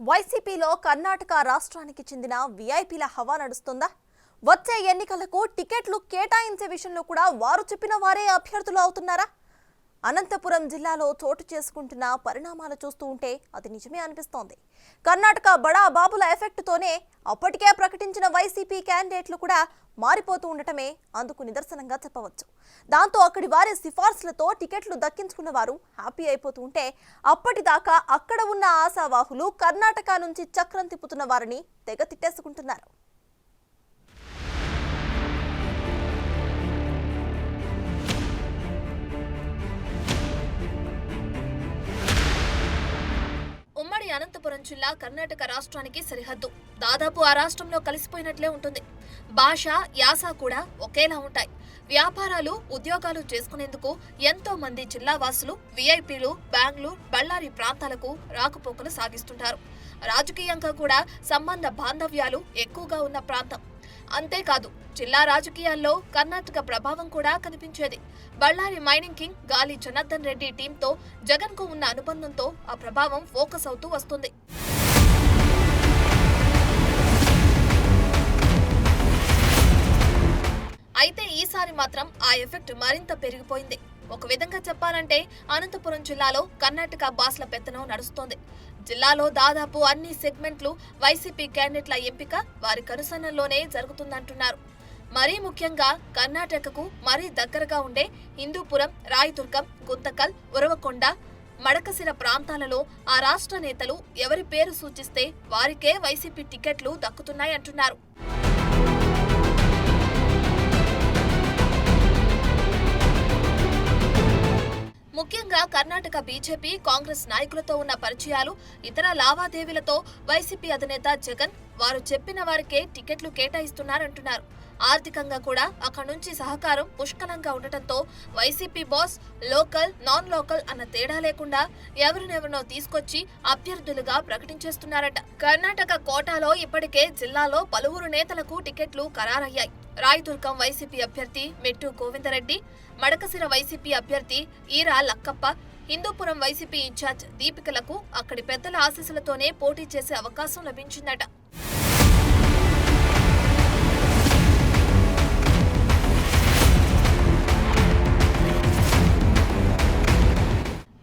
వైసీపీలో కర్ణాటక రాష్ట్రానికి చెందిన వీఐపీల హవా నడుస్తుందా? వచ్చే ఎన్నికలకు టికెట్లు కేటాయించే విషయంలో కూడా వారు చెప్పిన వారే అభ్యర్థులు అవుతున్నారా? అనంతపురం జిల్లాలో చోటు చేసుకుంటున్న పరిణామాలు చూస్తూ ఉంటే అది నిజమే అనిపిస్తోంది. కర్ణాటక బడా బాబుల ఎఫెక్ట్తోనే అప్పటికే ప్రకటించిన వైసీపీ క్యాండిడేట్లు కూడా మారిపోతూ ఉండటమే అందుకు నిదర్శనంగా చెప్పవచ్చు. దాంతో అక్కడి వారి సిఫార్సులతో టికెట్లు దక్కించుకున్న వారు హ్యాపీ అయిపోతూ ఉంటే అప్పటిదాకా అక్కడ ఉన్న ఆశావాహులు కర్ణాటక నుంచి చక్రం తిప్పుతున్న వారిని తెగ తిట్టేసుకుంటున్నారు. ఉమ్మడి అనంతపురం జిల్లా కర్ణాటక రాష్ట్రానికి సరిహద్దు. దాదాపు ఆ రాష్ట్రంలో కలిసిపోయినట్లే ఉంటుంది. భాష, యాస కూడా ఒకేలా ఉంటాయి. వ్యాపారాలు, ఉద్యోగాలు చేసుకునేందుకు ఎంతో మంది జిల్లావాసులు, వీఐపీలు బెంగళూరు, బళ్ళారి ప్రాంతాలకు రాకపోకలు సాగిస్తుంటారు. రాజకీయంగా కూడా సంబంధ బాంధవ్యాలు ఎక్కువగా ఉన్న ప్రాంతం. అంతేకాదు, జిల్లా రాజకీయాల్లో కర్ణాటక ప్రభావం కూడా కనిపించేది. బళ్ళారి మైనింగ్ కింగ్ గాలి జనార్దన్ రెడ్డి టీంతో జగన్ కు ఉన్న అనుబంధంతో ఆ ప్రభావం ఫోకస్ అవుతూ వస్తుంది. అయితే ఈసారి మాత్రం ఆ ఎఫెక్ట్ మరింత పెరిగిపోయింది. ఒక విధంగా చెప్పాలంటే అనంతపురం జిల్లాలో కర్ణాటక బాస్ల పెత్తనం నడుస్తోంది. జిల్లాలో దాదాపు అన్ని సెగ్మెంట్లు వైసీపీ క్యాండిడేట్ల ఎంపిక వారి కనుసన్నల్లోనే జరుగుతుందంటున్నారు. మరీ ముఖ్యంగా కర్ణాటకకు మరీ దగ్గరగా ఉండే హిందూపురం, రాయదుర్గం, గుంతకల్, ఉరవకొండ, మడకసిర ప్రాంతాలలో ఆ రాష్ట్ర నేతలు ఎవరి పేరు సూచిస్తే వారికే వైసీపీ టికెట్లు దక్కుతున్నాయంటున్నారు. ముఖ్యంగా కర్ణాటక బీజేపీ, కాంగ్రెస్ నాయకులతో ఉన్న పరిచయాలు, ఇతర లావాదేవీలతో వైసీపీ అధినేత జగన్ వారు చెప్పిన వారికే టికెట్లు కేటాయిస్తున్నారంటున్నారు. ఆర్థికంగా కూడా అక్కడి నుంచి సహకారం పుష్కలంగా ఉండటంతో YCP boss local, non local అన్న తేడా లేకుండా ఎవరినెవరినో తీసుకొచ్చి అభ్యర్థులుగా ప్రకటించేస్తున్నారట. కర్ణాటక కోటాలో ఇప్పటికే జిల్లాలో పలువురు నేతలకు టికెట్లు ఖరారయ్యాయి. రాయదుర్గం వైసీపీ అభ్యర్థి మెట్టు గోవిందరెడ్డి, మడకసిర వైసీపీ అభ్యర్థి ఈరా లక్కప్ప, హిందూపురం వైసీపీ ఇన్ఛార్జ్ దీపికలకు అక్కడి పెద్దల ఆశీస్సులతోనే పోటీ చేసే అవకాశం లభించిందట.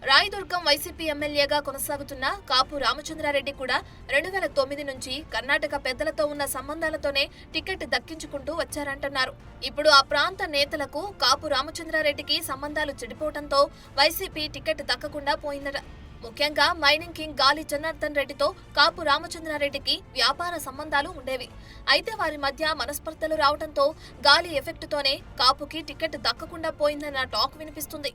రాయదుర్గం వైసీపీ ఎమ్మెల్యేగా కొనసాగుతున్న కాపు రామచంద్రారెడ్డి కూడా 2009 నుంచి కర్ణాటక పెద్దలతో ఉన్న సంబంధాలతోనే టికెట్ దక్కించుకుంటూ వచ్చారంటున్నారు. ఇప్పుడు ఆ ప్రాంత నేతలకు కాపు రామచంద్రారెడ్డికి సంబంధాలు చెడిపోవడంతో వైసీపీ టికెట్ దక్కకుండా పోయిందట. ముఖ్యంగా మైనింగ్ కింగ్ గాలి జనార్దన్ రెడ్డితో కాపు రామచంద్రారెడ్డికి వ్యాపార సంబంధాలు ఉండేవి. అయితే వారి మధ్య మనస్పర్ధలు రావడంతో గాలి ఎఫెక్ట్తోనే కాపుకి టికెట్ దక్కకుండా పోయిందన్న టాక్ వినిపిస్తుంది.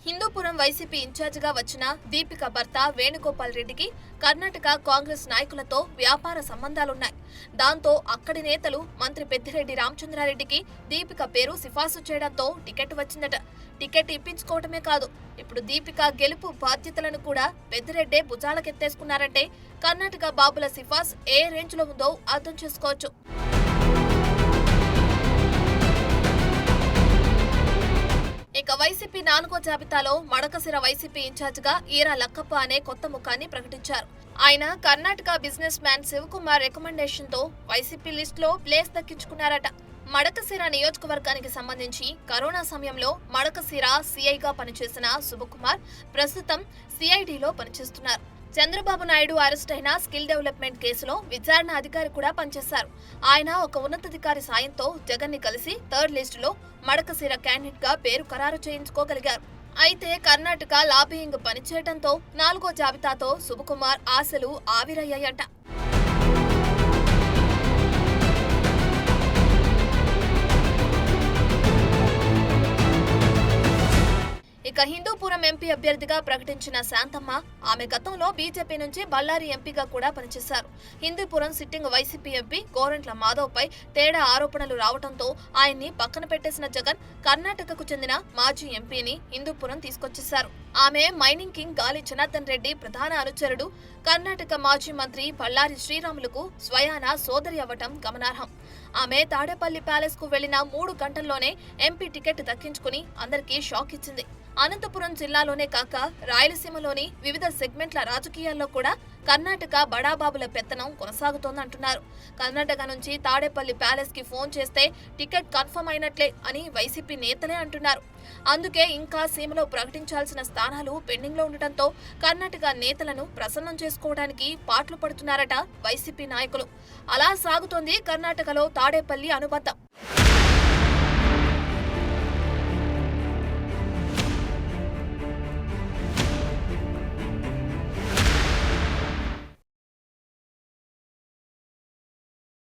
హిందూపురం వైసీపీ ఇన్ఛార్జిగా వచ్చిన దీపిక భర్త వేణుగోపాల్ రెడ్డికి కర్ణాటక కాంగ్రెస్ నాయకులతో వ్యాపార సంబంధాలున్నాయి. దాంతో అక్కడి నేతలు మంత్రి పెద్దిరెడ్డి రామచంద్రారెడ్డికి దీపిక పేరు సిఫార్సు చేయడంతో టికెట్ వచ్చిందట. టికెట్ ఇప్పించుకోవటమే కాదు, ఇప్పుడు దీపిక గెలుపు బాధ్యతలను కూడా పెద్దిరెడ్డే భుజాలకెత్తేసుకున్నారంటే కర్ణాటక బాబుల సిఫార్సు ఏ రేంజ్ లో ఉందో అర్థం చేసుకోవచ్చు. ఇక వైసీపీ 4వ జాబితాలో మడకసిర వైసీపీ ఇన్ఛార్జిగా ఈరా లక్కప్ప అనే కొత్త ముఖాన్ని ప్రకటించారు. ఆయన Karnataka businessman Shivakumar recommendation తో వైసీపీ లిస్ట్ లో ప్లేస్ దక్కించుకున్నారట. మడకసిర నియోజకవర్గానికి సంబంధించి కరోనా సమయంలో మడకసిర సిఐగా పనిచేసిన శివకుమార్ ప్రస్తుతం సిఐడిలో పనిచేస్తున్నారు. చంద్రబాబు నాయుడు అరెస్ట్ అయిన స్కిల్ డెవలప్మెంట్ కేసులో విచారణ అధికారి కూడా పనిచేశారు. ఆయన ఒక ఉన్నతాధికారి సాయంతో జగన్ ని కలిసి 3rd లిస్టులో మడకసిర క్యాండిడేట్ గా పేరు ఖరారు చేయించుకోగలిగారు. అయితే కర్ణాటక లాబియింగ్ పనిచేయడంతో 4వ జాబితాతో శివకుమార్ ఆశలు ఆవిరయ్యాయంట. ఇక హిందూపురం ఎంపీ అభ్యర్థిగా ప్రకటించిన శాంతమ్మ, ఆమె గతంలో బీజేపీ నుంచి బళ్ళారి ఎంపీగా కూడా పనిచేశారు. Hindupur sitting YCP MP Gorantla Madhav పై తేడా ఆరోపణలు రావడంతో ఆయన్ని పక్కన పెట్టేసిన జగన్ కర్ణాటకకు చెందిన మాజీ ఎంపీని హిందూపురం తీసుకొచ్చేశారు. ఆమె మైనింగ్ కింగ్ గాలి జనార్దన్ రెడ్డి ప్రధాన అనుచరుడు, కర్ణాటక మాజీ మంత్రి బళ్ళారి శ్రీరాములుకు స్వయాన సోదరి అవ్వటం గమనార్హం. ఆమె తాడేపల్లి ప్యాలెస్ కు వెళ్లిన 3 గంటల్లోనే ఎంపీ టికెట్ దక్కించుకుని అందరికీ షాక్ ఇచ్చింది. అనంతపురం జిల్లాలోనే కాక రాయలసీమలోని వివిధ సెగ్మెంట్ల రాజకీయాల్లో కూడా కర్ణాటక బడాబాబుల పెత్తనం కొనసాగుతోందంటున్నారు. కర్ణాటక నుంచి తాడేపల్లి ప్యాలెస్ కి ఫోన్ చేస్తే టికెట్ కన్ఫర్మ్ అయినట్లే అని వైసీపీ నేతలే అంటున్నారు. అందుకే ఇంకా సీమలో ప్రకటించాల్సిన స్థానాలు పెండింగ్ లో ఉండటంతో కర్ణాటక నేతలను ప్రసన్నం చేసుకోవడానికి పాట్లు పడుతున్నారట వైసీపీ నాయకులు. అలా సాగుతోంది కర్ణాటకలో తాడేపల్లి అనుబంధం.